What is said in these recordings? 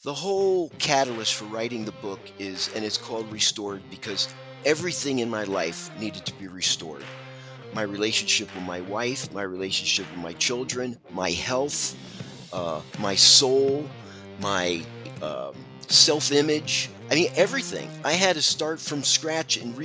The whole catalyst for writing the book is, and it's called Restored because everything in my life needed to be restored. My relationship with my wife, my relationship with my children, my health, my soul, my self image. I mean, everything. I had to start from scratch and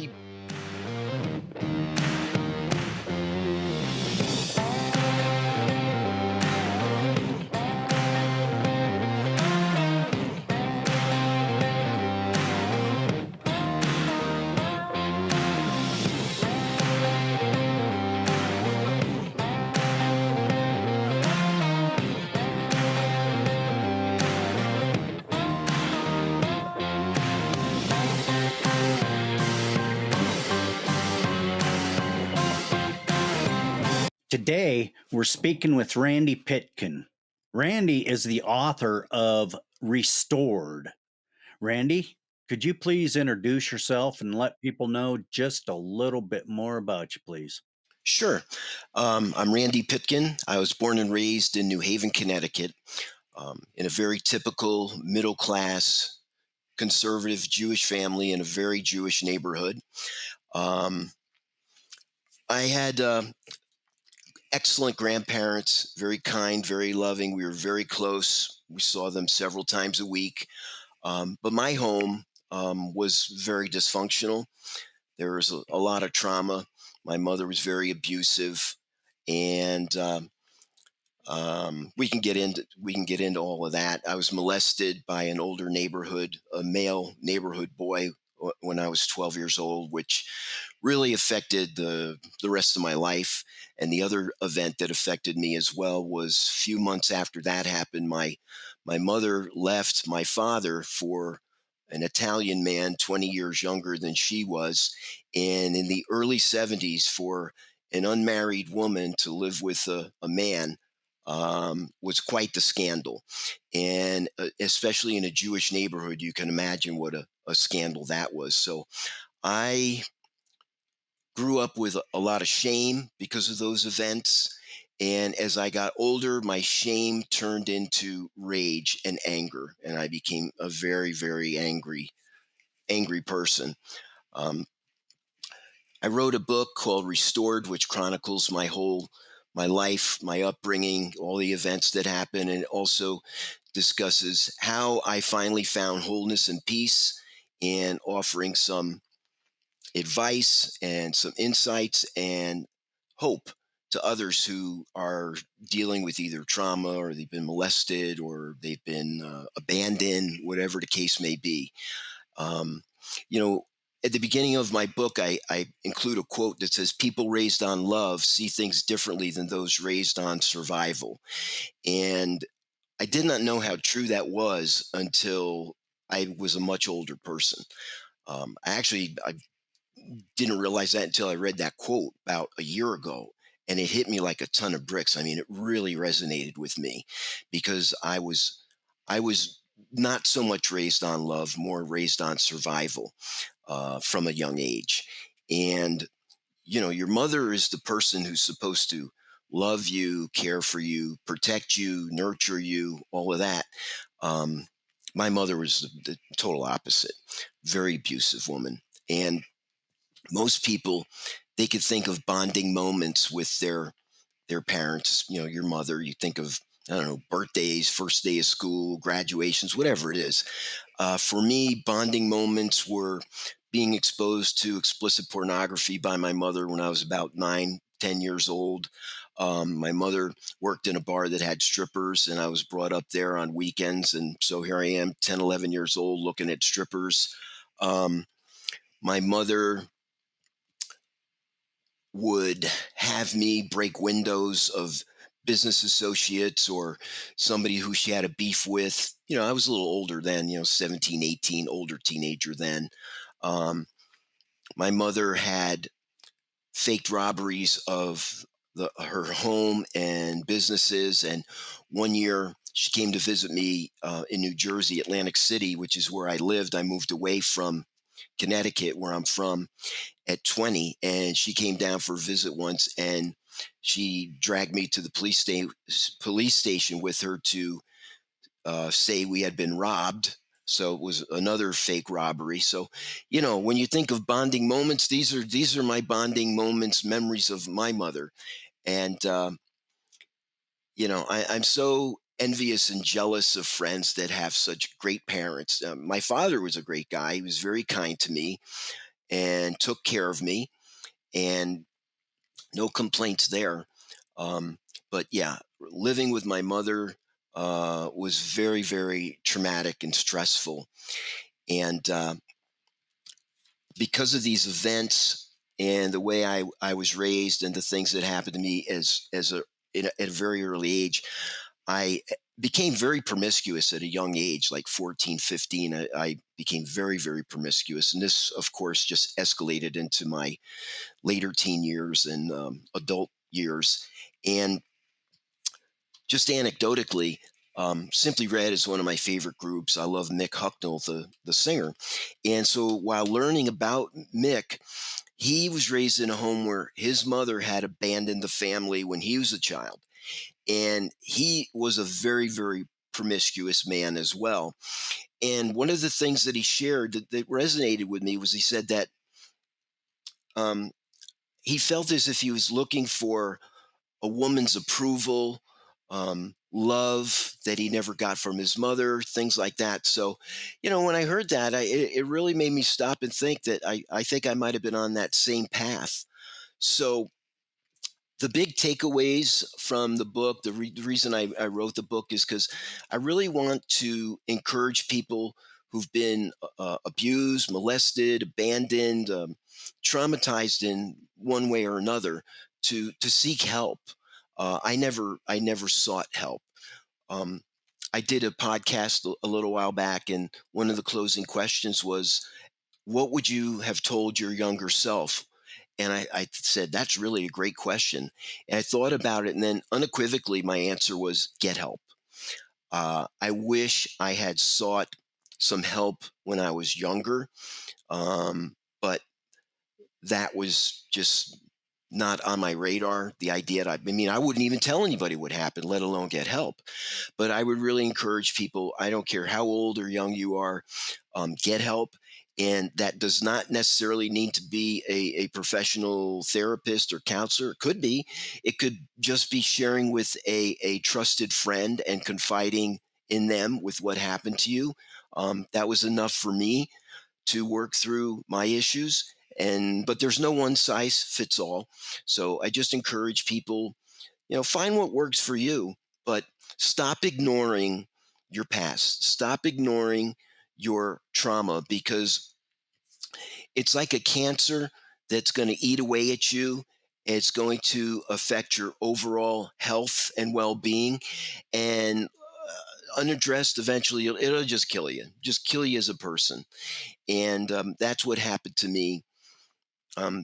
Today, we're speaking with Randy Pitkin. Randy is the author of Restored. Randy, could you please introduce yourself and let people know just a little bit more about you, please? Sure. I'm Randy Pitkin. I was born and raised in New Haven, Connecticut, in a very typical middle class conservative Jewish family in a very Jewish neighborhood. Um, I had excellent grandparents, very kind, very loving. We were very close. We saw them several times a week. But my home was very dysfunctional. There was a lot of trauma. My mother was very abusive, and we can get into all of that. I was molested by an older neighborhood, a male neighborhood boy, when I was 12 years old, which really affected the rest of my life. And the other event that affected me as well was a few months after that happened. My mother left my father for an Italian man 20 years younger than she was, and in the early 70s, for an unmarried woman to live with a man was quite the scandal. And especially in a Jewish neighborhood, you can imagine what a scandal that was. So I grew up with a lot of shame because of those events. And as I got older, my shame turned into rage and anger, and I became a very, very angry person. Um, I wrote a book called Restored, which chronicles my life, my upbringing, all the events that happened, and it also discusses how I finally found wholeness and peace, and offering some advice and some insights and hope to others who are dealing with either trauma, or they've been molested, or they've been abandoned, whatever the case may be. Um, you know, at the beginning of my book, I include a quote that says, "People raised on love see things differently than those raised on survival." And I did not know how true that was until I was a much older person. I didn't realize that until I read that quote about a year ago. And it hit me like a ton of bricks. I mean, it really resonated with me because I was not so much raised on love, more raised on survival from a young age. And your mother is the person who's supposed to love you, care for you, protect you, nurture you, all of that. Um, my mother was the total opposite, very abusive woman. And most people, they could think of bonding moments with their parents. Your mother, you think of, I don't know, birthdays, first day of school, graduations, whatever it is. For me, bonding moments were being exposed to explicit pornography by my mother when I was about 9, 10 years old. My mother worked in a bar that had strippers, and I was brought up there on weekends. And so here I am, 10, 11 years old, looking at strippers. Um, my mother would have me break windows of business associates or somebody who she had a beef with. I was a little older then, 17, 18, older teenager then. Um, my mother had faked robberies of her home and businesses. And one year she came to visit me in New Jersey, Atlantic City, which is where I lived. I moved away from Connecticut, where I'm from, at 20, and she came down for a visit once, and she dragged me to the police station with her to say we had been robbed. So it was another fake robbery. So, you know, when you think of bonding moments, these are my bonding moments, memories of my mother. And you know, I'm so envious and jealous of friends that have such great parents. My father was a great guy. He was very kind to me and took care of me, and no complaints there. Um, but yeah, living with my mother was very, very traumatic and stressful. And because of these events and the way I was raised and the things that happened to me at a very early age, I became very promiscuous at a young age, like 14, 15. I became very, very promiscuous. And this, of course, just escalated into my later teen years and adult years. And just anecdotally, Simply Red is one of my favorite groups. I love Mick Hucknall, the singer. And so while learning about Mick, he was raised in a home where his mother had abandoned the family when he was a child. And he was a very, very promiscuous man as well. And one of the things that he shared that resonated with me was he said that um, he felt as if he was looking for a woman's approval, love that he never got from his mother, things like that. So, you know, when I heard that, it really made me stop and think that I think I might have been on that same path. So, the big takeaways from the book, the reason I wrote the book is because I really want to encourage people who've been abused, molested, abandoned, traumatized in one way or another to seek help. I never sought help. Um, I did a podcast a little while back, and one of the closing questions was, "What would you have told your younger self?" And I said, "That's really a great question." And I thought about it, and then unequivocally, my answer was, "Get help." I wish I had sought some help when I was younger, but that was just not on my radar. The idea that I mean, I wouldn't even tell anybody what happened, let alone get help. But I would really encourage people. I don't care how old or young you are, get help. And that does not necessarily need to be a professional therapist or counselor. It could be. It could just be sharing with a trusted friend and confiding in them with what happened to you. That was enough for me to work through my issues. And but there's no one size fits all. So I just encourage people, you know, find what works for you, but stop ignoring your past. Stop ignoring your trauma, because it's like a cancer that's going to eat away at you. It's going to affect your overall health and well-being, and unaddressed, eventually it'll just kill you as a person. And that's what happened to me.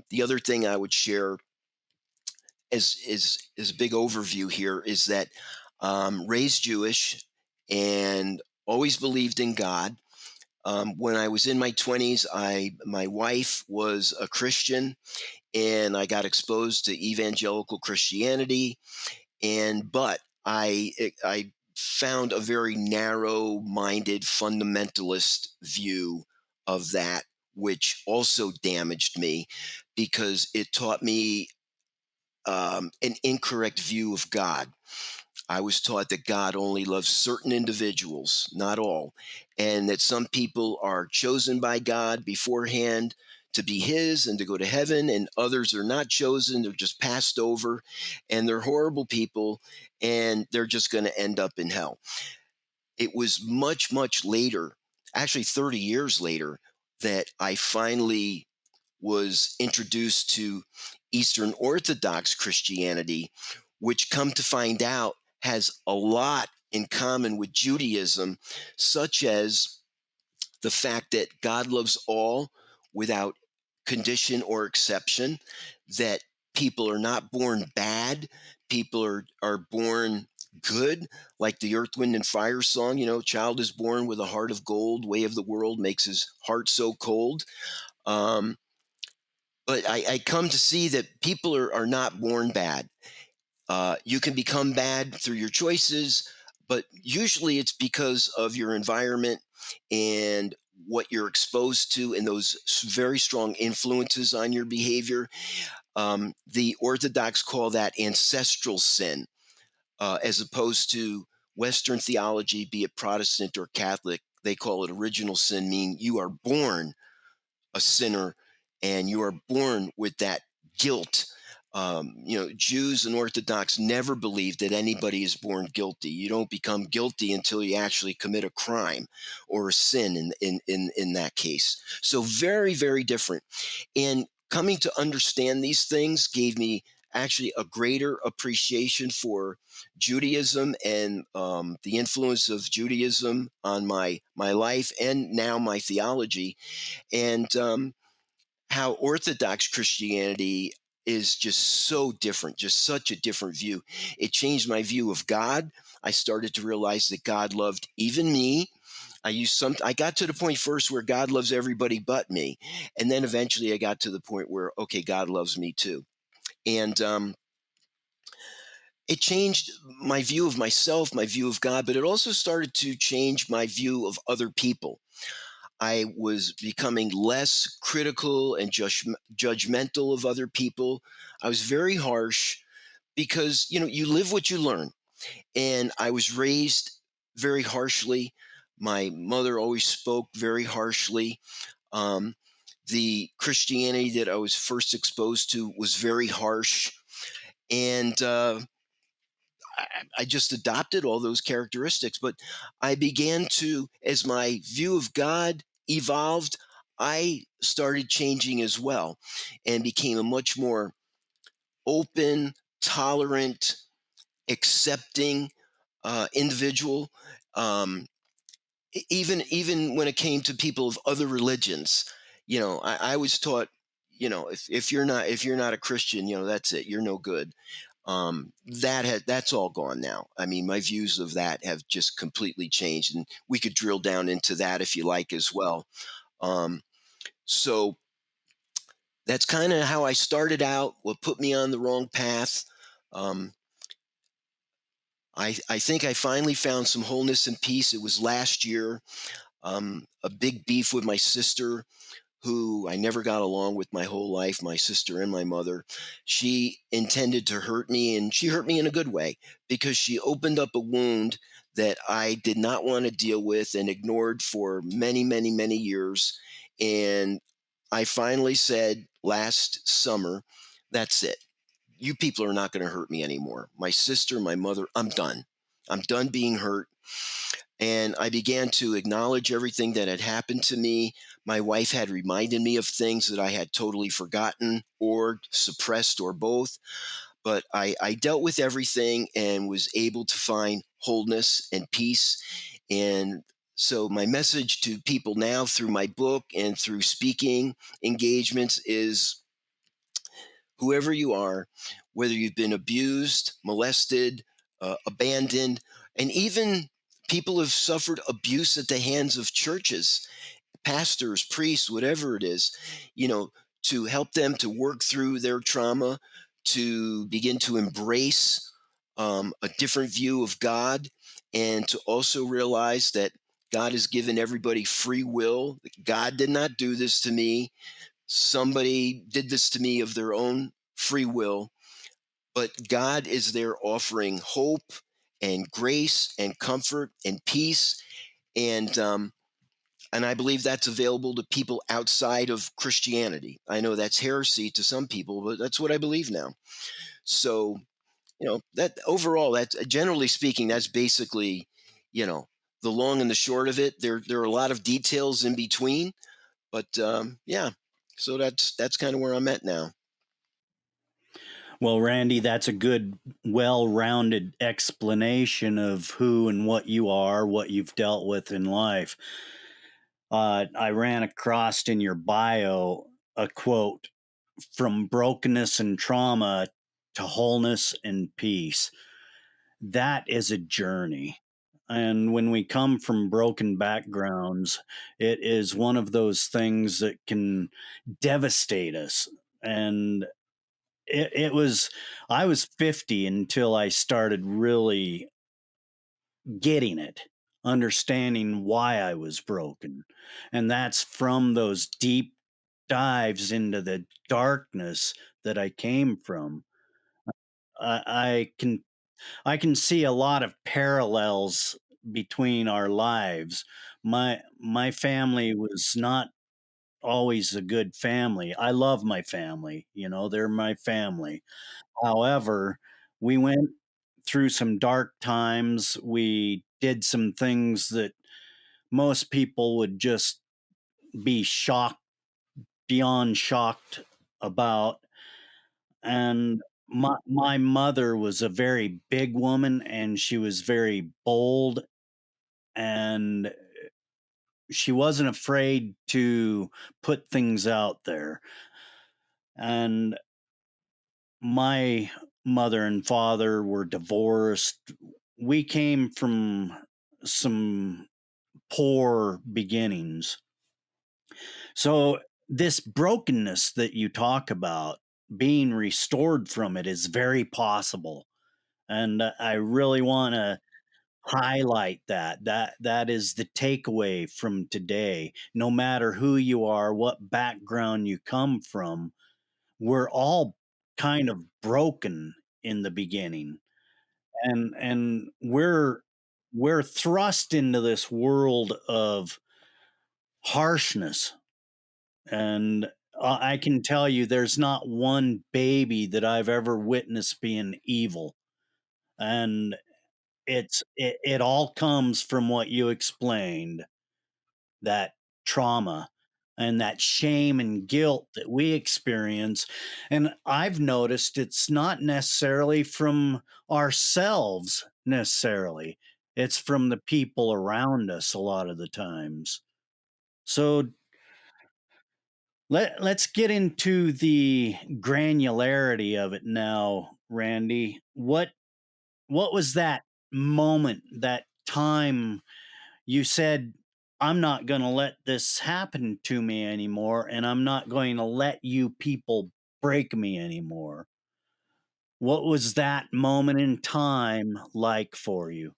The other thing I would share as a big overview here is that raised Jewish and always believed in God. When I was in my 20s, my wife was a Christian, and I got exposed to evangelical Christianity. And but I found a very narrow-minded fundamentalist view of that, which also damaged me because it taught me an incorrect view of God. I was taught that God only loves certain individuals, not all, and that some people are chosen by God beforehand to be His and to go to heaven, and others are not chosen. They're just passed over, and they're horrible people, and they're just going to end up in hell. It was much, much later, actually 30 years later, that I finally was introduced to Eastern Orthodox Christianity, which, come to find out, has a lot in common with Judaism, such as the fact that God loves all without condition or exception, that people are not born bad, people are born good, like the Earth, Wind, and Fire song, you know, child is born with a heart of gold, way of the world makes his heart so cold. Um, but I come to see that people are not born bad. You can become bad through your choices, but usually it's because of your environment and what you're exposed to and those very strong influences on your behavior. The Orthodox call that ancestral sin, as opposed to Western theology, be it Protestant or Catholic. They call it original sin, meaning you are born a sinner and you are born with that guilt. Jews and Orthodox never believe that anybody is born guilty. You don't become guilty until you actually commit a crime or a sin in that case. So very, very different. And coming to understand these things gave me actually a greater appreciation for Judaism and the influence of Judaism on my life and now my theology, and how Orthodox Christianity is just so different, just such a different view. It changed my view of God. I started to realize that God loved even me. I got to the point first where God loves everybody but me. And then eventually I got to the point where, okay, God loves me too. And it changed my view of myself, my view of God, but it also started to change my view of other people. I was becoming less critical and judgmental of other people. I was very harsh because, you live what you learn. And I was raised very harshly. My mother always spoke very harshly. Um, the Christianity that I was first exposed to was very harsh. And I just adopted all those characteristics. But I began to, as my view of God evolved, I started changing as well and became a much more open, tolerant, accepting individual. Um, even when it came to people of other religions, I was taught, if you're not a Christian, that's it, you're no good. That's all gone now. I mean, my views of that have just completely changed, and we could drill down into that if you like as well. Um, so that's kind of how I started out. What put me on the wrong path. Um, I think I finally found some wholeness and peace. It was last year. A big beef with my sister, who I never got along with my whole life, my sister and my mother. She intended to hurt me, and she hurt me in a good way because she opened up a wound that I did not want to deal with and ignored for many, many, many years. And I finally said last summer, that's it. You people are not going to hurt me anymore. My sister, my mother, I'm done. I'm done being hurt. And I began to acknowledge everything that had happened to me. My wife had reminded me of things that I had totally forgotten or suppressed or both. But I dealt with everything and was able to find wholeness and peace. And so, my message to people now through my book and through speaking engagements is whoever you are, whether you've been abused, molested, abandoned, and even people have suffered abuse at the hands of churches, pastors, priests, whatever it is, you know, to help them to work through their trauma, to begin to embrace a different view of God, and to also realize that God has given everybody free will. God did not do this to me. Somebody did this to me of their own free will, but God is there offering hope and grace and comfort and peace. And I believe that's available to people outside of Christianity. I know that's heresy to some people, but that's what I believe now. So, that overall, that's generally speaking, that's basically, you know, the long and the short of it. There are a lot of details in between, but yeah. So that's kind of where I'm at now. Well, Randy, that's a good, well rounded explanation of who and what you are, what you've dealt with in life. I ran across in your bio a quote: from brokenness and trauma to wholeness and peace. That is a journey. And when we come from broken backgrounds, it is one of those things that can devastate us. And it was, I was 50 until I started really getting it, understanding why I was broken. And that's from those deep dives into the darkness that I came from. I can see a lot of parallels between our lives. My family was not always a good family. I love my family, they're my family. However, we went through some dark times. We did some things that most people would just be shocked, beyond shocked about. And my mother was a very big woman, and she was very bold, and she wasn't afraid to put things out there. And my mother and father were divorced. We came from some poor beginnings. So, this brokenness that you talk about, being restored from it, is very possible. And I really want to highlight that is the takeaway from today. No matter who you are, what background you come from, we're all kind of broken in the beginning, and we're thrust into this world of harshness. And I can tell you, there's not one baby that I've ever witnessed being evil. And it all comes from what you explained, that trauma and that shame and guilt that we experience. And I've noticed it's not necessarily from ourselves necessarily. It's from the people around us a lot of the times. So let's get into the granularity of it now, Randy. What was that moment, that time you said, I'm not going to let this happen to me anymore, and I'm not going to let you people break me anymore? What was that moment in time like for you?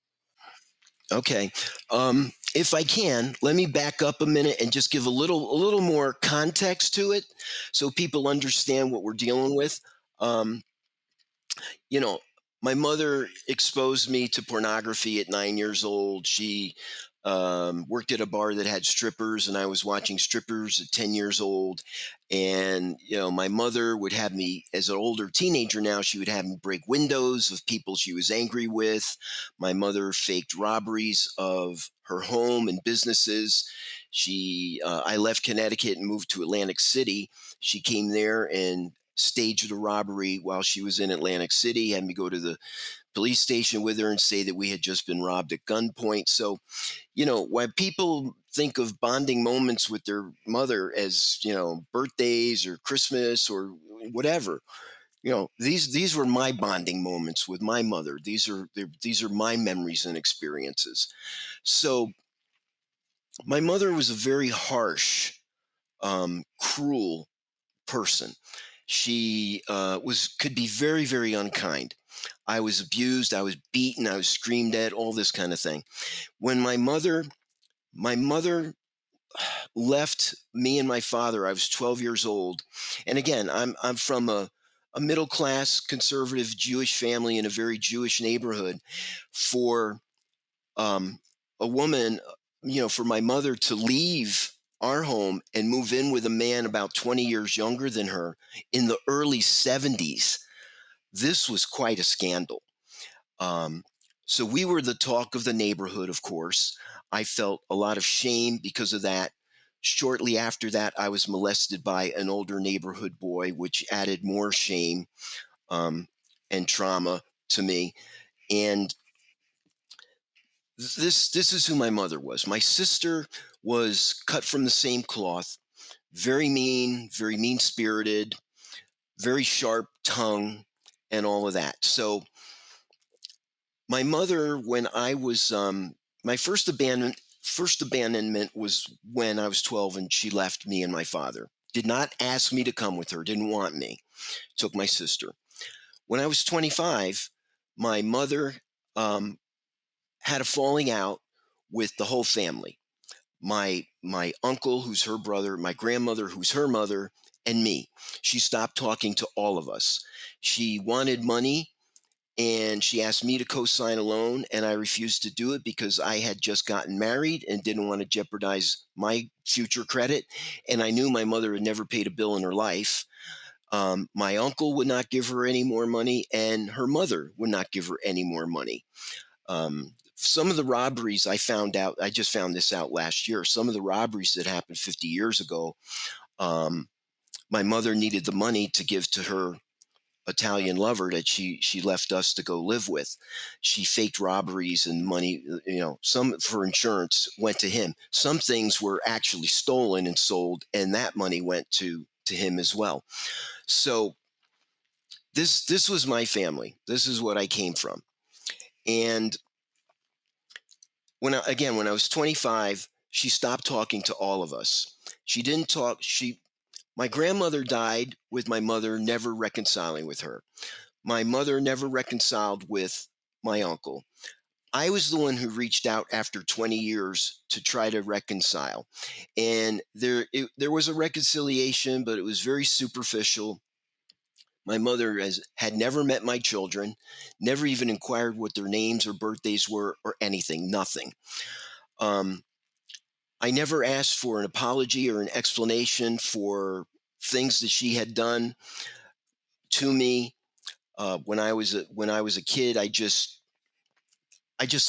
Okay. If I can, let me back up a minute and just give a little more context to it so people understand what we're dealing with. Um, you know, my mother exposed me to pornography at 9 years old. She worked at a bar that had strippers, and I was watching strippers at 10 years old. And, my mother would have me, as an older teenager now, she would have me break windows of people she was angry with. My mother faked robberies of her home and businesses. I left Connecticut and moved to Atlantic City. She came there and staged a robbery while she was in Atlantic City, had me go to the police station with her and say that we had just been robbed at gunpoint. So, when people think of bonding moments with their mother as, birthdays or Christmas or whatever, these were my bonding moments with my mother. These are my memories and experiences. So my mother was a very harsh, cruel person. She was could be very, very unkind. I was abused, I was beaten, I was screamed at, all this kind of thing. When my mother left me and my father, I was 12 years old. And again, I'm from a middle class conservative Jewish family in a very Jewish neighborhood. For um, a woman, for my mother to leave our home and move in with a man about 20 years younger than her in the early 70s, this was quite a scandal. Um, so we were the talk of the neighborhood, of course. I felt a lot of shame because of that. Shortly after that, I was molested by an older neighborhood boy, which added more shame, and trauma to me. And this is who my mother was. My sister was cut from the same cloth, very mean spirited, very sharp tongue, and all of that. So my mother, when I was my first abandonment was when I was 12, and she left me and my father. Did not ask me to come with her, didn't want me. Took my sister. When I was 25, my mother um, had a falling out with the whole family. My uncle, who's her brother, my grandmother, who's her mother, and me. She stopped talking to all of us. She wanted money and she asked me to co-sign a loan, and I refused to do it because I had just gotten married and didn't want to jeopardize my future credit, and I knew my mother had never paid a bill in her life. My uncle would not give her any more money, and her mother would not give her any more money. Some of the robberies I found out, I just found this out last year. Some of the robberies that happened 50 years ago, um, my mother needed the money to give to her Italian lover that she left us to go live with. She faked robberies and money, some for insurance went to him. Some things were actually stolen and sold, and that money went to him as well. So this was my family. This is what I came from. And when I was 25, she stopped talking to all of us. She didn't talk. She My grandmother died with my mother never reconciling with her. My mother never reconciled with my uncle. I was the one who reached out after 20 years to try to reconcile. And there was a reconciliation, but it was very superficial. My mother had never met my children, never even inquired what their names or birthdays were or anything, nothing. Um, I never asked for an apology or an explanation for things that she had done to me. When I was a kid, I just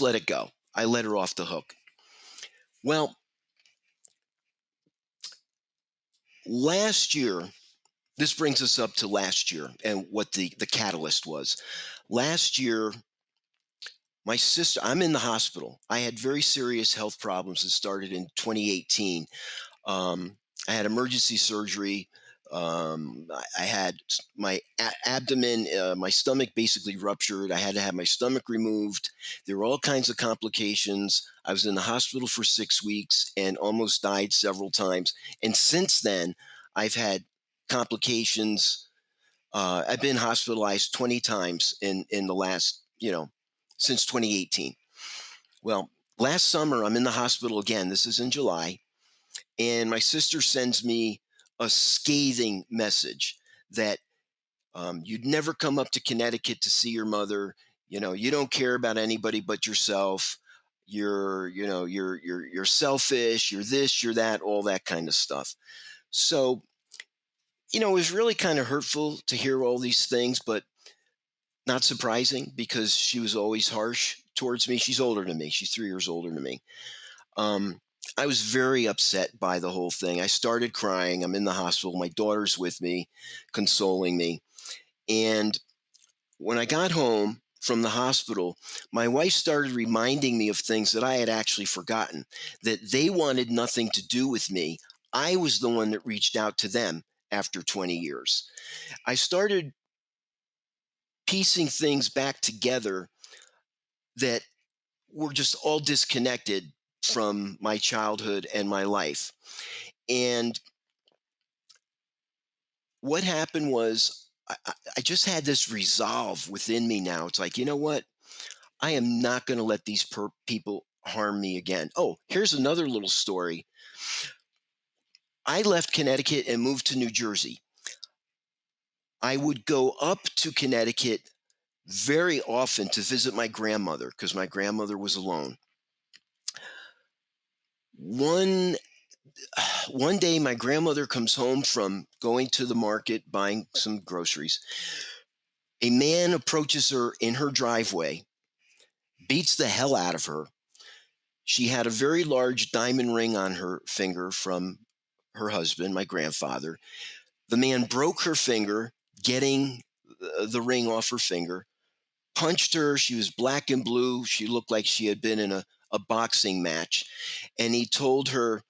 let it go. I let her off the hook. Well, last year, this brings us up to last year and what the catalyst was. Last year, my sister, I'm in the hospital. I had very serious health problems that started in 2018. Um, I had emergency surgery. I had my abdomen, my stomach basically ruptured. I had to have my stomach removed. There were all kinds of complications. I was in the hospital for 6 weeks and almost died several times. And since then, I've had complications. I've been hospitalized 20 times in the last, since 2018. Well, last summer, I'm in the hospital again. This is in July, and my sister sends me a scathing message that you'd never come up to Connecticut to see your mother. You don't care about anybody but yourself. You're selfish. You're this. You're that. All that kind of stuff. So it was really kind of hurtful to hear all these things, but not surprising because she was always harsh towards me. She's older than me. She's 3 years older than me. Um, I was very upset by the whole thing. I started crying. I'm in the hospital. My daughter's with me, consoling me. And when I got home from the hospital, my wife started reminding me of things that I had actually forgotten, that they wanted nothing to do with me. I was the one that reached out to them after 20 years. I started piecing things back together that were just all disconnected from my childhood and my life. And what happened was I just had this resolve within me now. It's like, you know what? I am not going to let these people harm me again. Oh, here's another little story. I left Connecticut and moved to New Jersey. I would go up to Connecticut very often to visit my grandmother because my grandmother was alone. One one day my grandmother comes home from going to the market buying some groceries. A man approaches her in her driveway, beats the hell out of her. She had a very large diamond ring on her finger from her husband, my grandfather. The man broke her finger, getting the ring off her finger, punched her. She was black and blue. She looked like she had been in a boxing match. And he told her,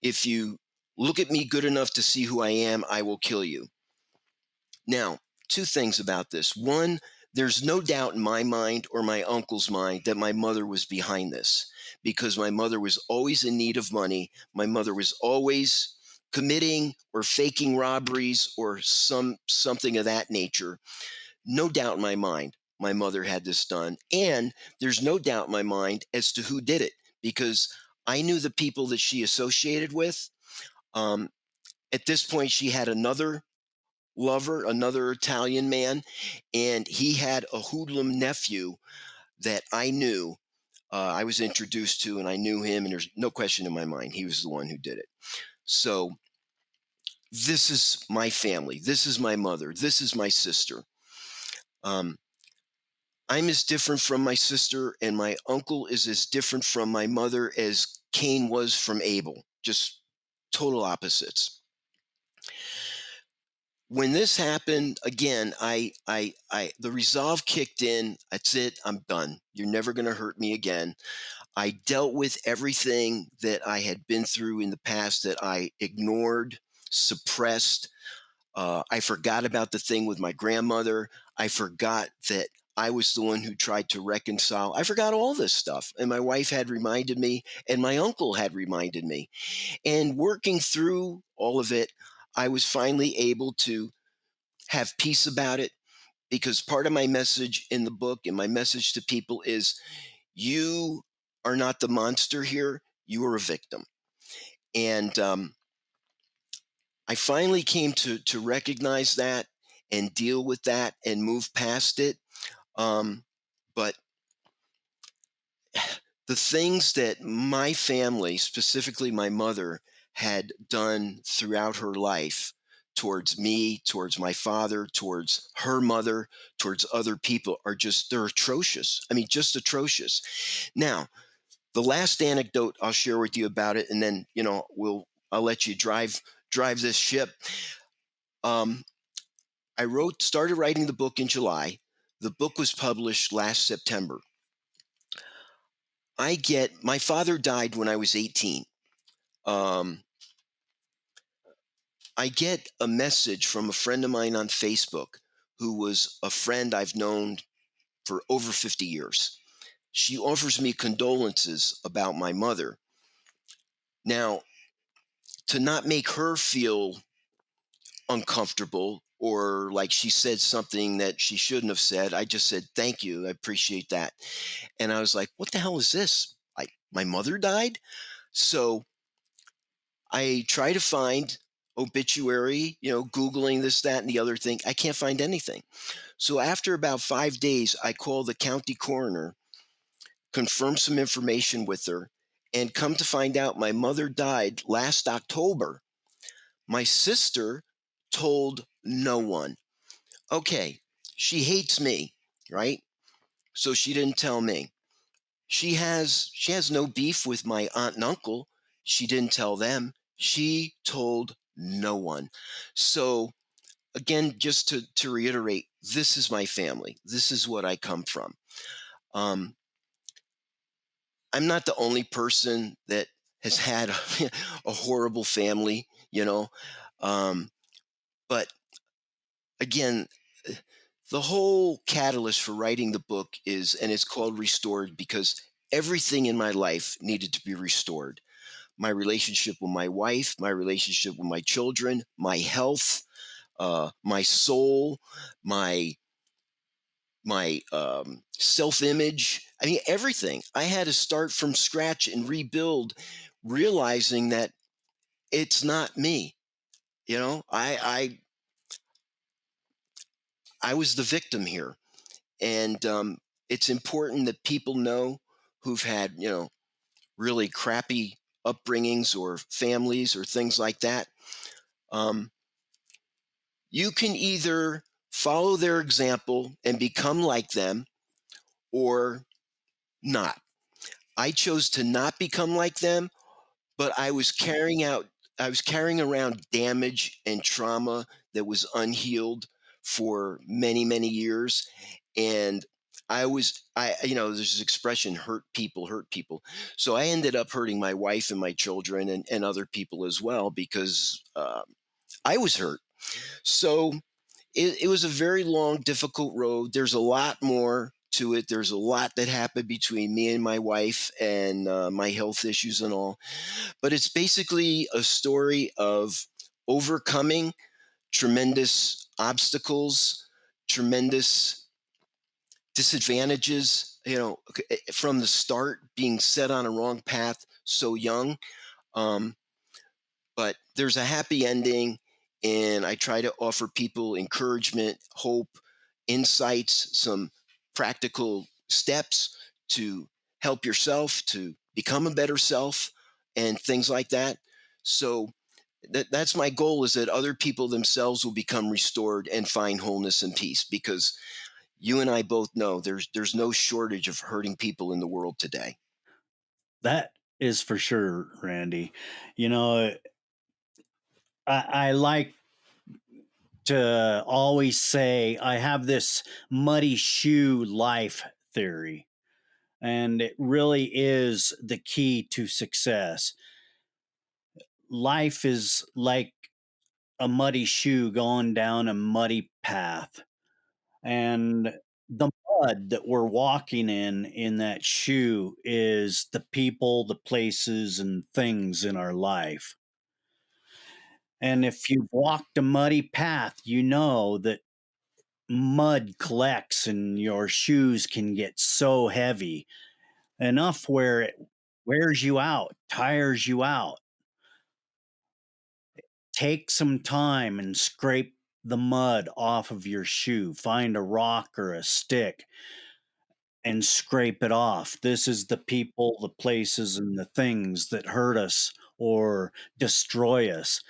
if you look at me good enough to see who I am, I will kill you. Now, two things about this. One, there's no doubt in my mind or my uncle's mind that my mother was behind this because my mother was always in need of money. My mother was always committing or faking robberies or something of that nature. No doubt in my mind. my mother had this done. And there's no doubt in my mind as to who did it, because I knew the people that she associated with. Um, at this point, she had another lover, another Italian man, and he had a hoodlum nephew that I knew. I was introduced to, and I knew him, and there's no question in my mind he was the one who did it. So this is my family. This is my mother. This is my sister. Um, I'm as different from my sister, and my uncle is as different from my mother as Cain was from Abel. Just total opposites. When this happened again, the resolve kicked in. That's it. I'm done. You're never going to hurt me again. I dealt with everything that I had been through in the past that I ignored, suppressed. I forgot about the thing with my grandmother. I forgot that I was the one who tried to reconcile. I forgot all this stuff. And my wife had reminded me, and my uncle had reminded me. And working through all of it, I was finally able to have peace about it, because part of my message in the book and my message to people is, you are not the monster here, you are a victim. And I finally came to recognize that and deal with that and move past it. But the things that my family, specifically my mother, had done throughout her life towards me, towards my father, towards her mother, towards other people are just, they're atrocious. I mean, just atrocious. Now, the last anecdote I'll share with you about it, and then, I'll let you drive this ship. Um, I started writing the book in July. The book was published last September. My father died when I was 18. Um, I get a message from a friend of mine on Facebook, who was a friend I've known for over 50 years. She offers me condolences about my mother. Now, to not make her feel uncomfortable or like she said something that she shouldn't have said, I just said, "Thank you. I appreciate that." And I was like, "What the hell is this? My mother died?" So I try to find obituary, Googling this, that, and the other thing. I can't find anything. So after about 5 days, I call the county coroner, confirm some information with her, and come to find out my mother died last October. My sister told no one. Okay, she hates me, right? So she didn't tell me. She has no beef with my aunt and uncle. She didn't tell them. She told no one. So again, just to reiterate, this is my family. This is what I come from. Um, I'm not the only person that has had a horrible family, Um, but again, eh, the whole catalyst for writing the book is, and it's called Restored, because everything in my life needed to be restored. My relationship with my wife, my relationship with my children, my health, my soul, my self-image. I mean, everything. I had to start from scratch and rebuild, realizing that it's not me. I was the victim here, and it's important that people know, who've had really crappy upbringings or families or things like that. Um, you can either follow their example and become like them, or not. I chose to not become like them, but I was carrying around damage and trauma that was unhealed for many, many years. And there's this expression, hurt people. So I ended up hurting my wife and my children, and other people as well, because I was hurt. So it was a very long, difficult road. There's a lot more to it. There's a lot that happened between me and my wife, and my health issues and all. But it's basically a story of overcoming tremendous obstacles, tremendous disadvantages, from the start, being set on a wrong path so young. Um, but there's a happy ending, and I try to offer people encouragement, hope, insights, some practical steps to help yourself to become a better self, and things like that. So that's my goal, is that other people themselves will become restored and find wholeness and peace, because you and I both know there's no shortage of hurting people in the world today. That is for sure, Randy. You know, I like to always say I have this muddy shoe life theory, and it really is the key to success. Life is like a muddy shoe going down a muddy path, and the mud that we're walking in that shoe is the people, the places, and things in our life. And if you've walked a muddy path, you know that mud collects and your shoes can get so heavy enough where it wears you out, tires you out. Take some time and scrape the mud off of your shoe. Find a rock or a stick and scrape it off. This is the people, the places, and the things that hurt us or destroy us.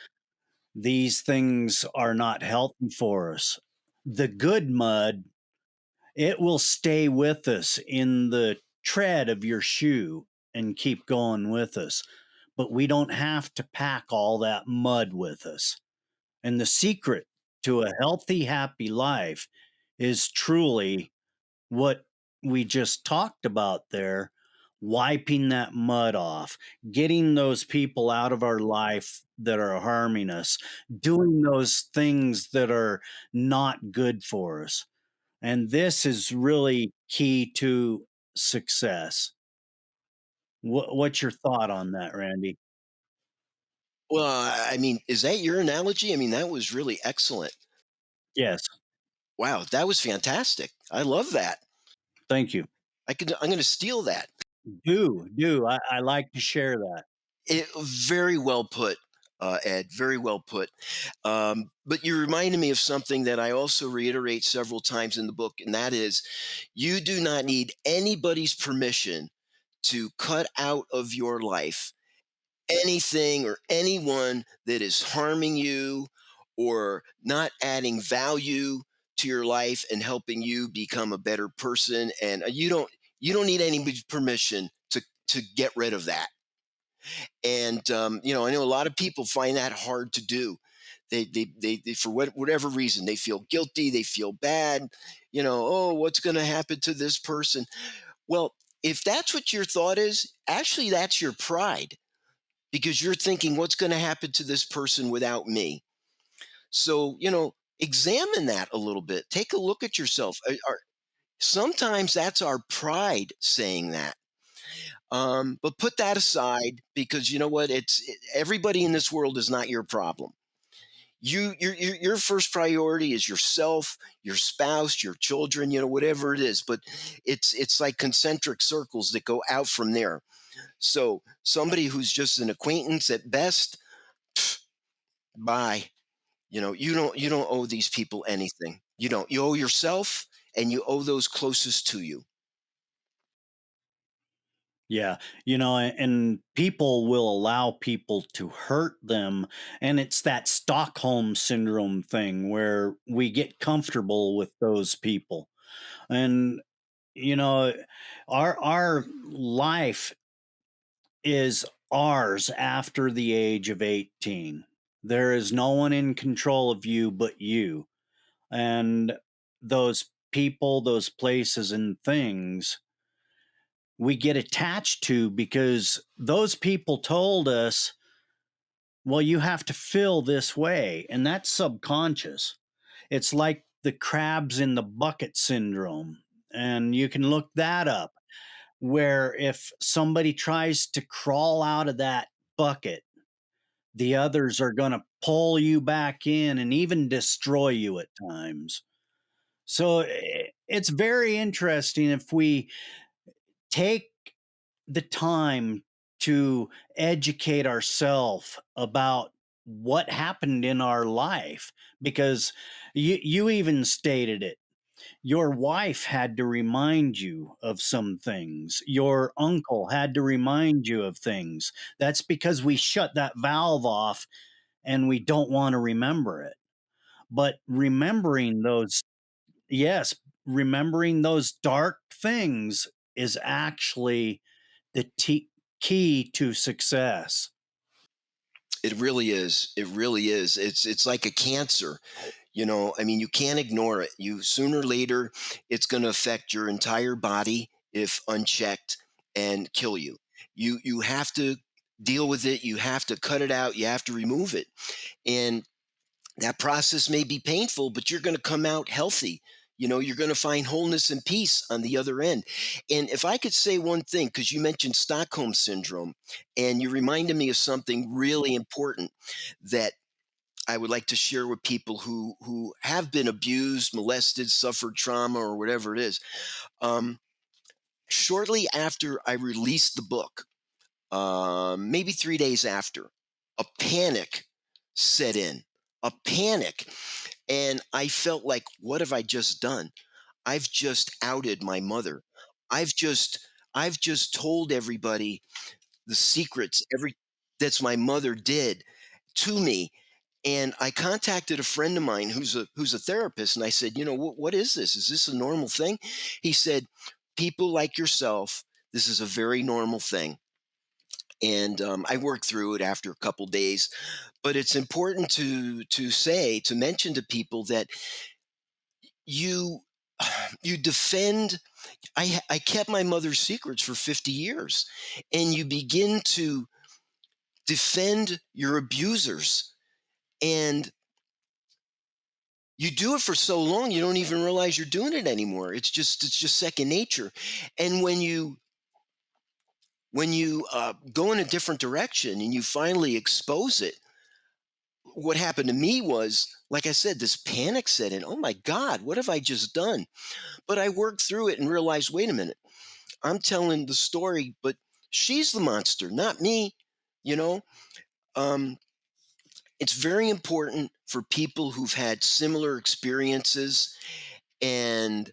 These things are not healthy for us. The good mud, it will stay with us in the tread of your shoe and keep going with us. But we don't have to pack all that mud with us. And the secret to a healthy, happy life is truly what we just talked about there, wiping that mud off, getting those people out of our life that are harming us, doing those things that are not good for us. And this is really key to success. What's your thought on that, Randy? Well, I mean, is that your analogy? I mean, that was really excellent. Yes, Wow, that was fantastic. I love that. thank you. I'm going to steal that. Do. I like to share that. Very well put, Ed. Very well put. But you reminded me of something that I also reiterate several times in the book, and that is, you do not need anybody's permission to cut out of your life anything or anyone that is harming you or not adding value to your life and helping you become a better person. And you don't need anybody's permission to get rid of that. And I know a lot of people find that hard to do. They for whatever reason, they feel guilty, they feel bad. Oh, what's going to happen to this person? Well, if that's what your thought is, actually, that's your pride, because you're thinking, what's going to happen to this person without me? So, examine that a little bit. Take a look at yourself. Sometimes that's our pride saying that. But put that aside, because you know what? Everybody in this world is not your problem. Your first priority is yourself, your spouse, your children, whatever it is. But it's like concentric circles that go out from there. So somebody who's just an acquaintance at best, bye. You don't owe these people anything. You don't. You owe yourself, and you owe those closest to you. Yeah, and people will allow people to hurt them. And it's that Stockholm syndrome thing where we get comfortable with those people. And, you know, our life is ours after the age of 18. There is no one in control of you but you. And those people, those places, and things we get attached to because those people told us, well, you have to feel this way. And that's subconscious. It's like the crabs in the bucket syndrome. And you can look that up, where if somebody tries to crawl out of that bucket, the others are going to pull you back in and even destroy you at times. So it's very interesting if we take the time to educate ourselves about what happened in our life, because you even stated it. Your wife had to remind you of some things. Your uncle had to remind you of things. That's because we shut that valve off and we don't want to remember it. But remembering those, yes, remembering those dark things is actually the key to success. It really is. It really is. It's like a cancer. I mean, you can't ignore it. You sooner or later, it's going to affect your entire body if unchecked and kill you. You have to deal with it. You have to cut it out. You have to remove it. And that process may be painful, but you're going to come out healthy. You're going to find wholeness and peace on the other end. And if I could say one thing, because you mentioned Stockholm syndrome, and you reminded me of something really important that I would like to share with people who have been abused, molested, suffered trauma, or whatever it is. Um, Shortly after I released the book, maybe 3 days after, a panic set in. A panic. And I felt like, what have I just done? I've just outed my mother. I've just I've just told everybody the secrets every that's my mother did to me. And I contacted a friend of mine who's a therapist, and I said, what is this? Is this a normal thing? He said, people like yourself, this is a very normal thing. And I worked through it after a couple days. But it's important to mention to people that you you defend. I kept my mother's secrets for 50 years, and you begin to defend your abusers, and you do it for so long you don't even realize you're doing it anymore. It's just second nature. And when you go in a different direction and you finally expose it, what happened to me was, like I said, this panic set in. Oh my God, what have I just done? But I worked through it and realized, wait a minute, I'm telling the story, but she's the monster, not me. You know, um, it's very important for people who've had similar experiences. And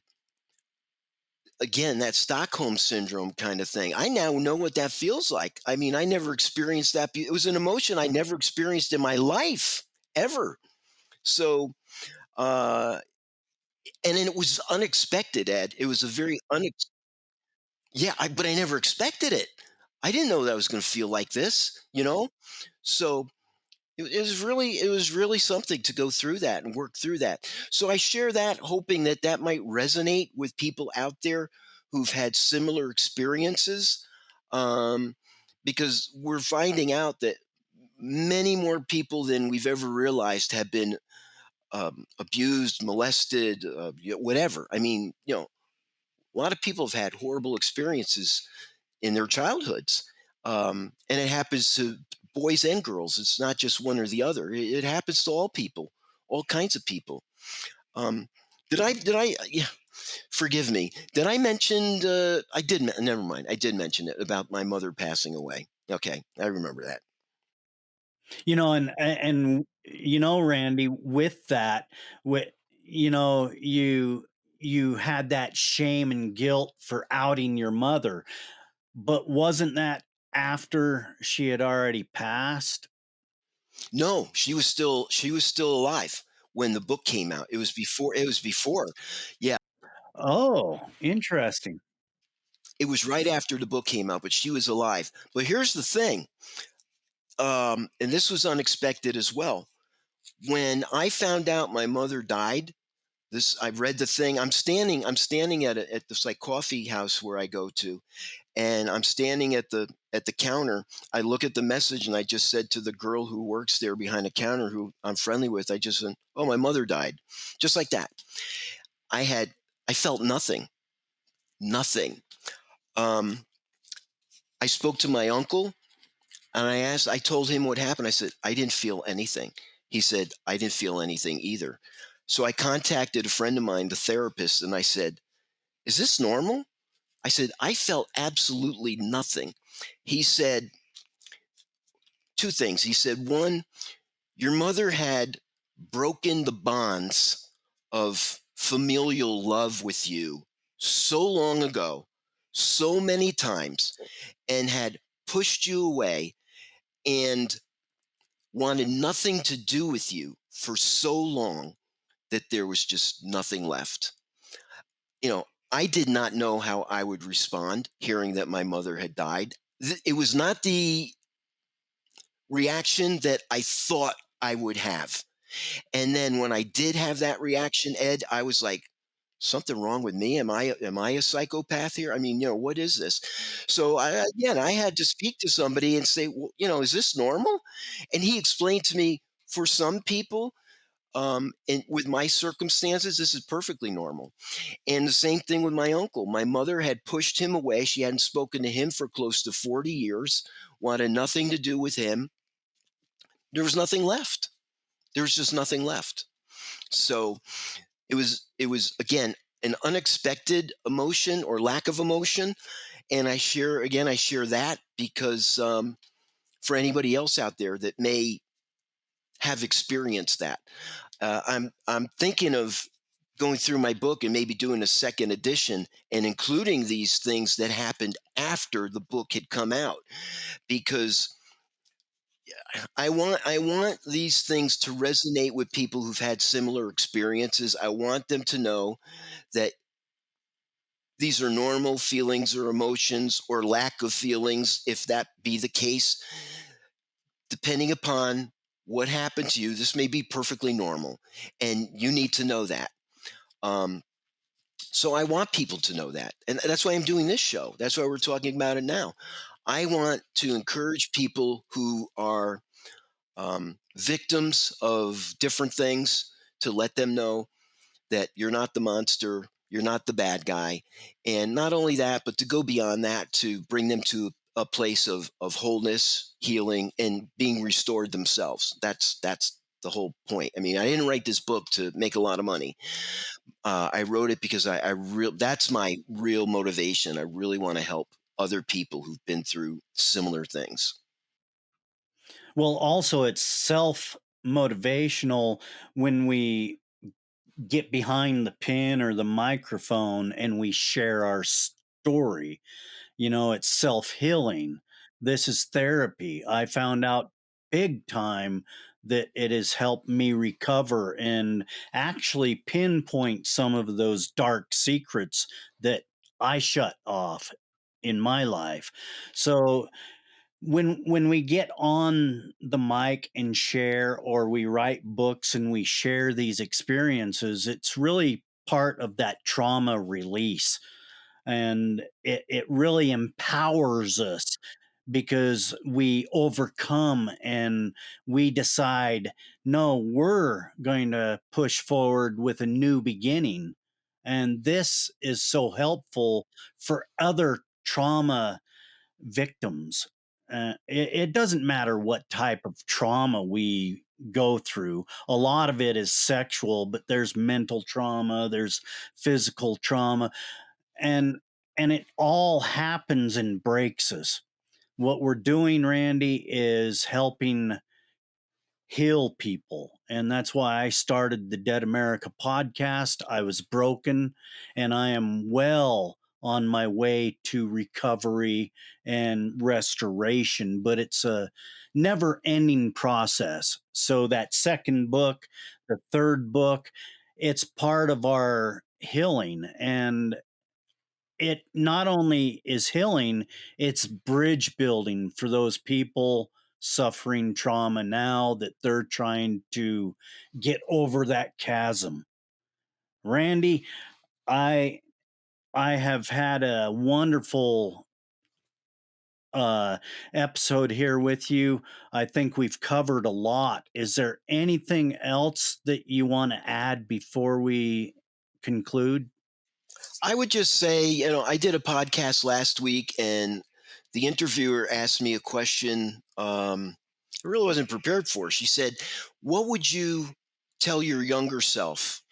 again, that Stockholm syndrome kind of thing. I now know what that feels like. I mean, I never experienced that. It was an emotion I never experienced in my life ever. So, uh, and then it was unexpected, Ed. It was a very yeah, but I never expected it. I didn't know that I was going to feel like this. So it was really something to go through that and work through that. So I share that, hoping that that might resonate with people out there who've had similar experiences, um, because we're finding out that many more people than we've ever realized have been abused, molested, whatever. I mean, a lot of people have had horrible experiences in their childhoods. And it happens to boys and girls. It's not just one or the other. It happens to all people, all kinds of people. Um, yeah, forgive me. Did I mention, I did, never mind. I did mention it about my mother passing away. Okay. I remember that. Randy, with that, with you had that shame and guilt for outing your mother, but wasn't that after she had already passed? No, she was still alive when the book came out. It was before. Yeah. Oh, interesting. It was right after the book came out, but she was alive. But here's the thing. And this was unexpected as well. When I found out my mother died, I read the thing. I'm standing at this like coffee house where I go to, and I'm standing at the counter. I look at the message, and I just said to the girl who works there behind the counter, who I'm friendly with, I just said, "Oh, my mother died," just like that. I had I felt nothing, nothing. Um, I spoke to my uncle, and I told him what happened. I said, I didn't feel anything. He said, I didn't feel anything either. So I contacted a friend of mine, the therapist, and I said, "Is this normal?" I said, "I felt absolutely nothing." He said two things. He said, one, your mother had broken the bonds of familial love with you so long ago, so many times, and had pushed you away and wanted nothing to do with you for so long that there was just nothing left. You know, I did not know how I would respond hearing that my mother had died. It was not the reaction that I thought I would have. And then when I did have that reaction, Ed, I was like, something wrong with me? Am I a psychopath here? I mean, what is this? So again, I had to speak to somebody and say, well, is this normal? And he explained to me, for some people, and with my circumstances, this is perfectly normal. And the same thing with my uncle. My mother had pushed him away. She hadn't spoken to him for close to 40 years, wanted nothing to do with him. There was nothing left. There was just nothing left. So it was again an unexpected emotion or lack of emotion. And I share that because for anybody else out there that may have experienced that. I'm thinking of going through my book and maybe doing a second edition and including these things that happened after the book had come out, because I want these things to resonate with people who've had similar experiences. I want them to know that these are normal feelings or emotions or lack of feelings, if that be the case. Depending upon what happened to you, this may be perfectly normal, and you need to know that. Um, so I want people to know that, and that's why I'm doing this show. That's why we're talking about it now. I want to encourage people who are victims of different things to let them know that you're not the monster, you're not the bad guy. And not only that, but to go beyond that, to bring them to a place of wholeness, healing, and being restored themselves. That's the whole point. I mean, I didn't write this book to make a lot of money. I wrote it because that's my real motivation. I really want to help other people who've been through similar things. Well, also, it's self motivational when we get behind the pen or the microphone and we share our story. It's self healing. This is therapy. I found out big time that it has helped me recover and actually pinpoint some of those dark secrets that I shut off in my life. So when we get on the mic and share, or we write books and we share these experiences, it's really part of that trauma release, and it really empowers us because we overcome and we decide, no, we're going to push forward with a new beginning. And this is so helpful for other trauma victims. It doesn't matter what type of trauma we go through. A lot of it is sexual, but there's mental trauma, there's physical trauma, and it all happens and breaks us. What we're doing, Randy, is helping heal people. And that's why I started the Dead America podcast. I was broken, and I am well on my way to recovery and restoration, but it's a never ending process. So, that second book, the third book, it's part of our healing. And it not only is healing, it's bridge building for those people suffering trauma now that they're trying to get over that chasm. Randy, I I have had a wonderful uh episode here with you. I think we've covered a lot. Is there anything else that you want to add before we conclude? I would just say, I did a podcast last week, and the interviewer asked me a question I really wasn't prepared for. She said, "What would you tell your younger self?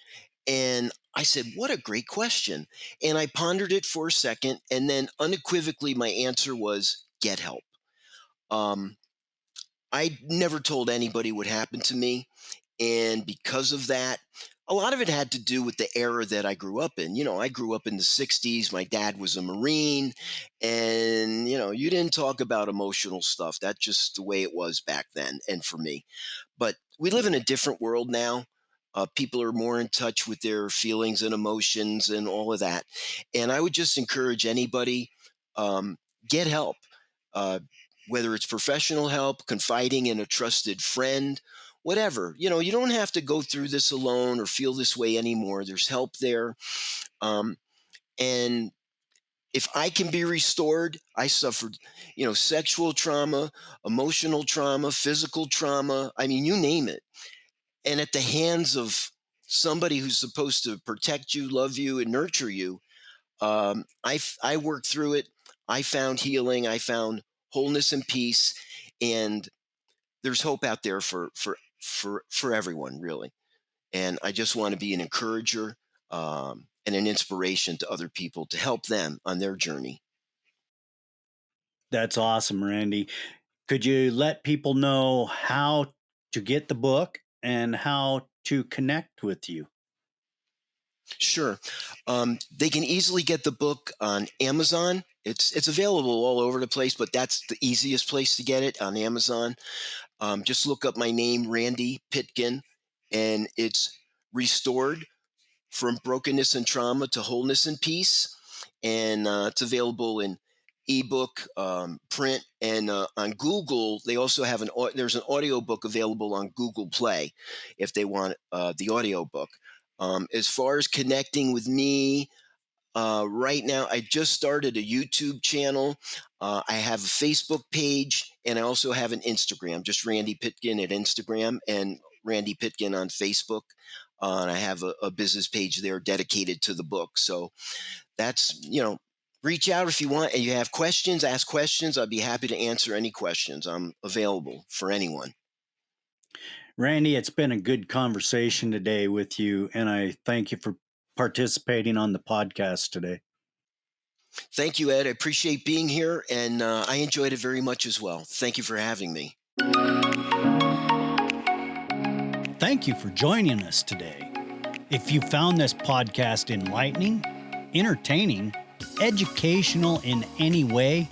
And I said, what a great question. And I pondered it for a second. And then unequivocally, my answer was get help. Um, I never told anybody what happened to me. And because of that, a lot of it had to do with the era that I grew up in. I grew up in the 60s. My dad was a Marine. And, you didn't talk about emotional stuff. That's just the way it was back then. And for me, but we live in a different world now. People are more in touch with their feelings and emotions and all of that. And I would just encourage anybody, um, get help, uh, whether it's professional help, confiding in a trusted friend, whatever. You don't have to go through this alone or feel this way anymore. There's help there. Um, and if I can be restored, I suffered, sexual trauma, emotional trauma, physical trauma. I mean, you name it, and at the hands of somebody who's supposed to protect you, love you, and nurture you. I worked through it. I found healing. I found wholeness and peace, and there's hope out there for everyone, really. And I just want to be an encourager, and an inspiration to other people to help them on their journey. That's awesome, Randy. Could you let people know how to get the book and how to connect with you? Sure. They can easily get the book on Amazon. It's available all over the place, but that's the easiest place to get it, on Amazon. Just look up my name, Randy Pitkin, and it's restored from brokenness and trauma to wholeness and peace. And it's available in ebook, print, and on Google. They also have there's an audio book available on Google Play if they want the audio book. As far as connecting with me, right now, I just started a YouTube channel. I have a Facebook page, and I also have an Instagram, just Randy Pitkin at Instagram and Randy Pitkin on Facebook. And I have a business page there dedicated to the book. So that's, reach out if you want and you have questions, ask questions. I'd be happy to answer any questions. I'm available for anyone. Randy, it's been a good conversation today with you, and I thank you for participating on the podcast today. Thank you, Ed. I appreciate being here, and I enjoyed it very much as well. Thank you for having me. Thank you for joining us today. If you found this podcast enlightening, entertaining, educational in any way,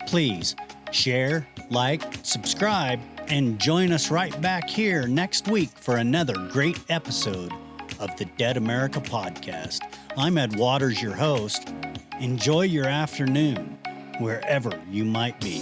please share, like, subscribe, and join us right back here next week for another great episode of the Dead America Podcast. I'm Ed Waters, your host. Enjoy your afternoon, wherever you might be.